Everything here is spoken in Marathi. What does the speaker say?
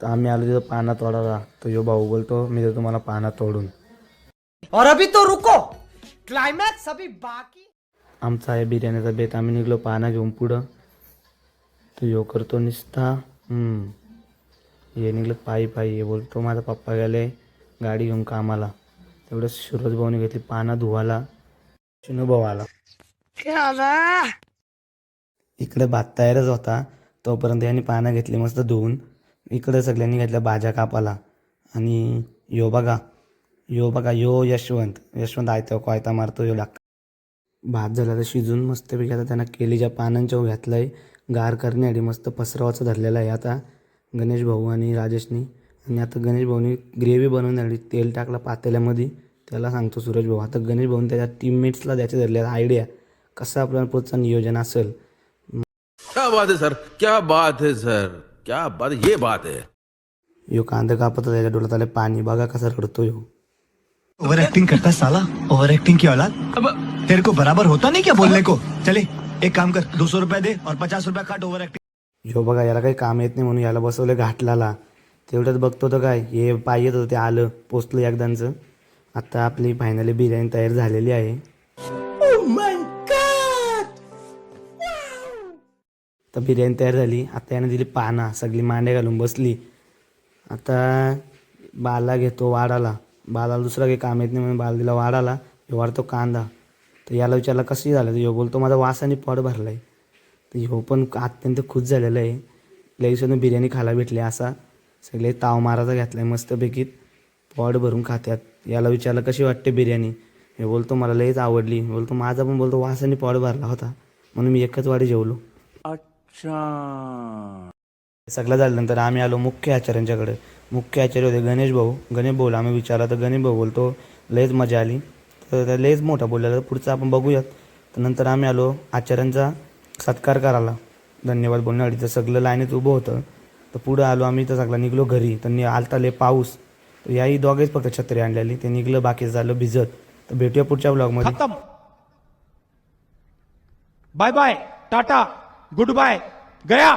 तर आम्ही आलो तिथं पाना तोडायला. तो यो भाऊ बोलतो मी देतो तुम्हाला पाना तोडून. और अभी तो रुको, क्लाइमैक्स अभी बाकी. आमचा आहे बिर्याणीचा बेत. आम्ही निघलो पाना घेऊन पुढं. तो यो करतो निसता हे निघलं पायी पायी. हे बोलतो माझा पप्पा गेले गाडी घेऊन कामाला. तेवढं सूरज भाऊने घेतली पाना धुवाला. चिनू भाऊ आला. इकडे भात तयारच होता तोपर्यंत यांनी पानं घेतली मस्त धुवून. इकडे सगळ्यांनी घेतल्या भाज्या कापाला. आणि यो बघा यो यशवंत आयता कोयता मारतो यो लागतो. भात झाला तर शिजून मस्तपैकी आता त्यांना केलीच्या पानांच्या घातलंय गार करण्यासाठी. मस्त पसरवाचं धरलेलं आहे आता गणेश भाऊ आणि राजेशनी. आणि आता गणेश भाऊनी ग्रेव्ही बनवण्यासाठी तेल टाकलं पातेल्यामध्ये. त्याला सांगतो सूरज भाऊ. आता गणेश भाऊनी त्याच्या टीममेट्सला द्यायचे धरले आयडिया कसं आपल्याला पुढचं नियोजन असेल. क्या बात है सर, क्या बात है सर, क्या बात, ये बात है. यो कांदा कापत त्याच्या डोळ्यात आले पाणी. बघा कसा रडतो यो. ओवर एक्टिंग करता है साला, ओवर एक्टिंग की औलाद. अब तेरे को बराबर होता नहीं क्या बोलने को. चले एक काम कर, 200 रुपया दे और 50 रुपया काट ओवर एक्टिंग. यो बघा याला काही काम येत नाही म्हणून याला बसवलं घाटलाला. तेवढंच बघतो तर काय हे पाय येत होतं ते आलं पोचलं एकदांचं. आता आपली फायनली बिर्याणी तयार झालेली आहे. तर बिर्याणी तयार झाली. आता याने दिली पाना सगळी मांडे घालून बसली. आता बाला घेतो वाडाला. बालाला दुसरं काही काम येत नाही म्हणून बाला दिला वाडाला. ह्यो वाढतो कांदा. तर याला विचारला कशी झालं तर ह्यो बोलतो माझा वासाने पोट भरला आहे. तर ह्यो पण अत्यंत खुश झालेला आहे. लईसोनं बिर्याणी खायला भेटली असा सगळे ताव मारायचा घेतला आहे मस्तपैकी पोट भरून खात्यात. याला विचारलं कशी वाटते बिर्याणी. हे बोलतो मला लईच आवडली. बोलतो माझा पण बोलतो वासाने पोट भरला होता म्हणून मी एकच वाडी जेवलो. सगळं झाल्यानंतर आम्ही आलो मुख्य आचार्यांच्याकडे. मुख्य आचार्य होते गणेश भाऊला आम्ही विचारलं तर गणेश भाऊ बोलतो लयच मजा आली. तर लयच मोठा बोललेला. पुढचं आपण बघूयात. तर नंतर आम्ही आलो आचार्यांचा सत्कार करायला धन्यवाद बोलण्यासाठी. तर सगळं लाईनीत उभं होतं. तर पुढं आलो आम्ही. तर सगळं निघलो घरी. तर आलता लय पाऊस. तर याही दोघेच फक्त छत्री आणलेली. ते निघलं बाकीचं झालं भिजत. तर भेटूया पुढच्या ब्लॉगमध्ये. खत्म. Bye bye, tata, goodbye, गया.